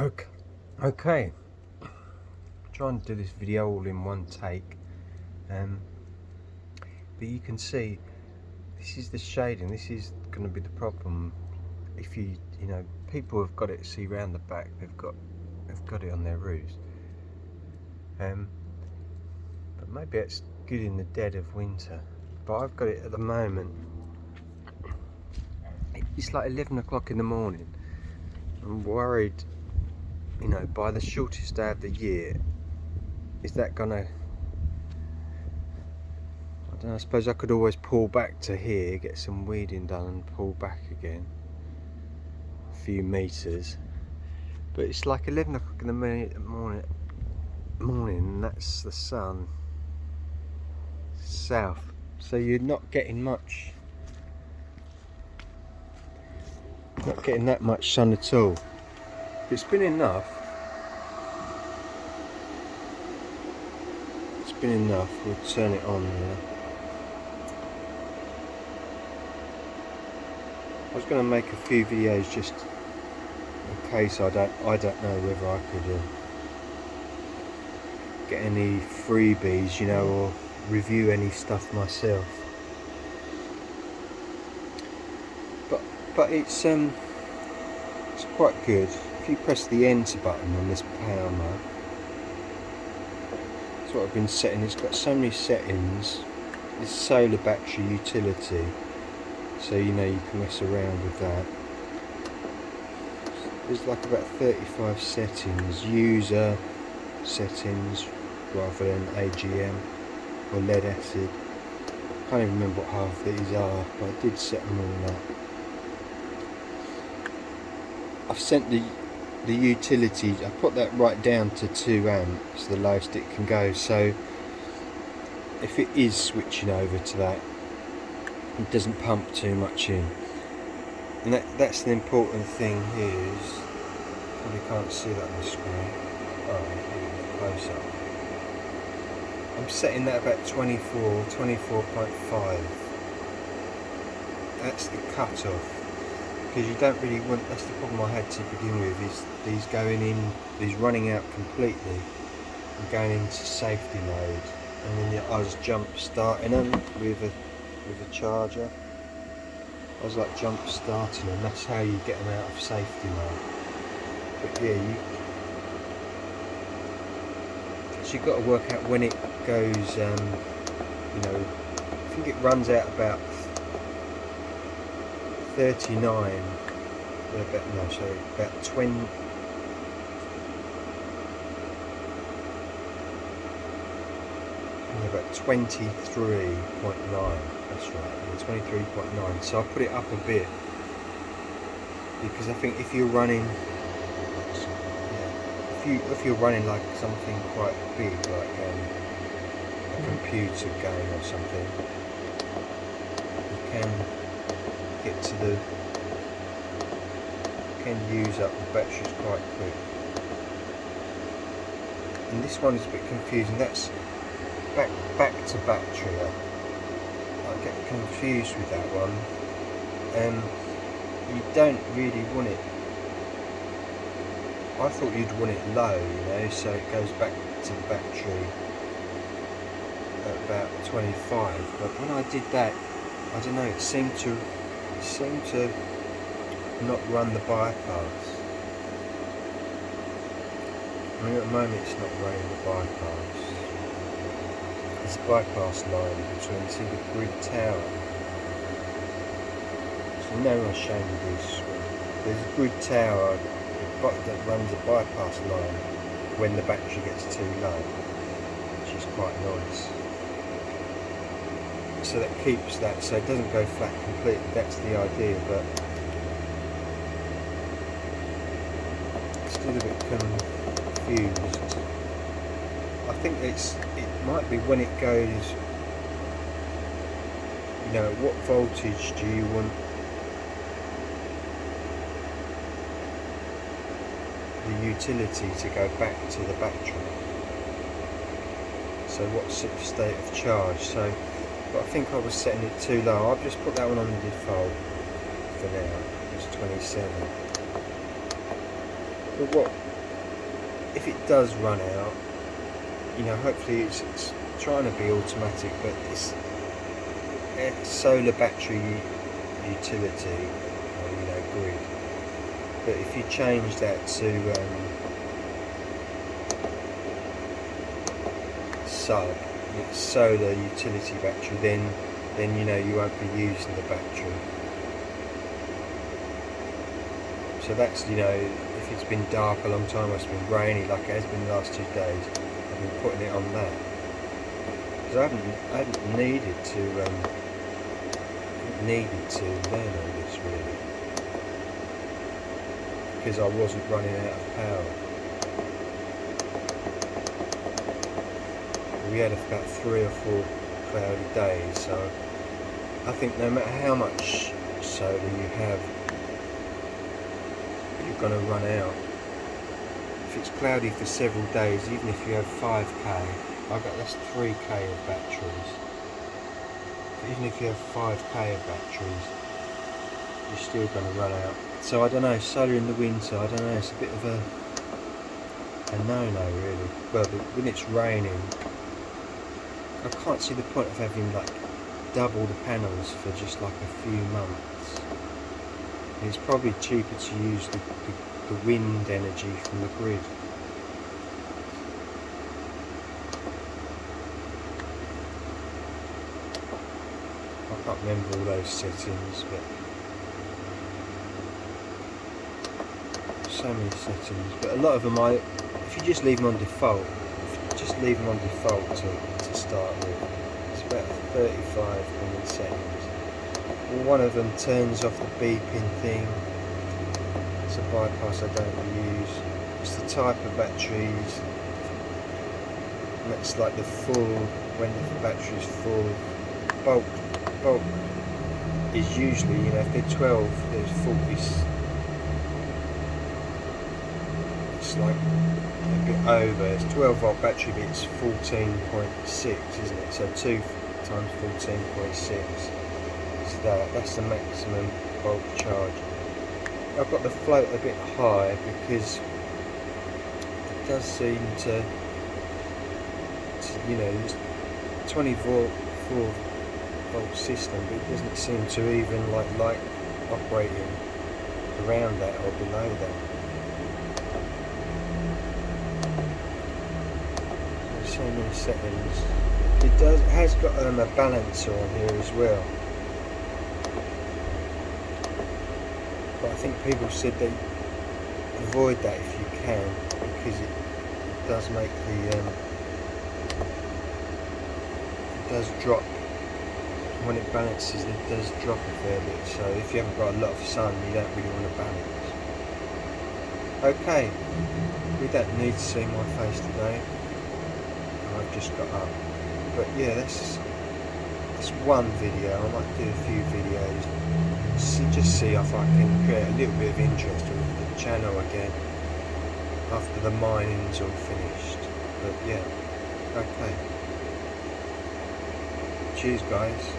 Okay. Trying to do this video all in one take, but you can see this is the shading. This is going to be the problem. If you know, people have got it. See round the back, they've got it on their roofs. But maybe it's good in the dead of winter. But I've got it at the moment. It's like 11 o'clock in the morning. I'm worried, you know, by the shortest day of the year, is that gonna, I don't know, I suppose I could always pull back to here, get some weeding done and pull back again a few meters. But it's like 11 o'clock in the morning, and that's the sun south, so you're not getting that much sun at all. It's been enough. We'll turn it on now. I was going to make a few videos just in case. I don't know whether I could get any freebies, you know, or review any stuff myself. But it's quite good. If you press the enter button on this PowMr, that's what I've been setting. It's got so many settings. This solar battery utility, so you know you can mess around with that. There's like about 35 settings, user settings rather than AGM or lead acid. I can't even remember what half these are, but I did set them all up. I've sent the utility, I put that right down to 2 amps, the lowest it can go, so if it is switching over to that, it doesn't pump too much in. And that's the important thing here, is probably can't see that on the screen. Oh, close up. I'm setting that about 24.5. That's the cut-off. Because you don't really want, that's the problem I had to begin with, is these running out completely and going into safety mode, and then I was jump starting them with a charger. I was like jump starting them. That's how you get them out of safety mode. But yeah, so you've got to work out when it goes. You know, I think it runs out about 39, about 20, about 23.9, that's right, 23.9, so I put it up a bit, because I think if you're running, if you're running like something quite big, like a computer game or something, you can get to can use up the batteries quite quick. And this one is a bit confusing. That's back to battery. I get confused with that one. You don't really want it. I thought you'd want it low, you know, so it goes back to the battery at about 25. But when I did that, I don't know, it seemed to not run the bypass. I mean, at the moment it's not running the bypass. There's a bypass line between, see the grid tower. So now I'll show you this. There's a grid tower that runs a bypass line when the battery gets too low, which is quite nice. So that keeps that, so it doesn't go flat completely. That's the idea, but still a bit confused. I think it might be when it goes, you know, what voltage do you want the utility to go back to the battery? So what sort of state of charge? So, but I think I was setting it too low. I've just put that one on the default for now. It's 27. But what if it does run out? You know, hopefully it's trying to be automatic, but it's a solar battery utility, or, you know, grid. But if you change that to sub, solar utility battery, then you know you won't be using the battery. So that's, you know, if it's been dark a long time, or it's been rainy like it has been the last 2 days, I've been putting it on that. Because I haven't needed to learn all this really, because I wasn't running out of power. We had about 3 or 4 cloudy days, so I think no matter how much solar you have, you're going to run out. If it's cloudy for several days, even if you have 5k, that's 3k of batteries. Even if you have 5k of batteries, you're still going to run out. So I don't know, solar in the winter, I don't know, it's a bit of a no-no really. Well, when it's raining, I can't see the point of having like double the panels for just like a few months. It's probably cheaper to use the wind energy from the grid. I can't remember all those settings, but so many settings. But a lot of them, if you just leave them on default, to start with, it's about 35 million settings. Well, one of them turns off the beeping thing. It's a bypass I don't use. It's the type of batteries. And that's like the full, when the battery is full. Bulk is usually, you know, if they're 12, there's 40. It's like a bit over. It's 12 volt battery, but it's 14.6, isn't it? So 2 times 14.6 is that's the maximum bulk charge. I've got the float a bit high because it does seem to you know, it's 24 volt system, but it doesn't seem to even like operating around that or below that. There's so many settings. It has got a balancer on here as well, but I think people said they avoid that if you can, because it does make the it does drop. When it balances, it does drop a fair bit, so if you haven't got a lot of sun, you don't really want to balance. Okay, we don't need to see my face today, I've just got up. But yeah, that's one video. I might do a few videos, just see if I can create a little bit of interest with the channel again after the mining's all finished. But yeah, okay. Cheers guys.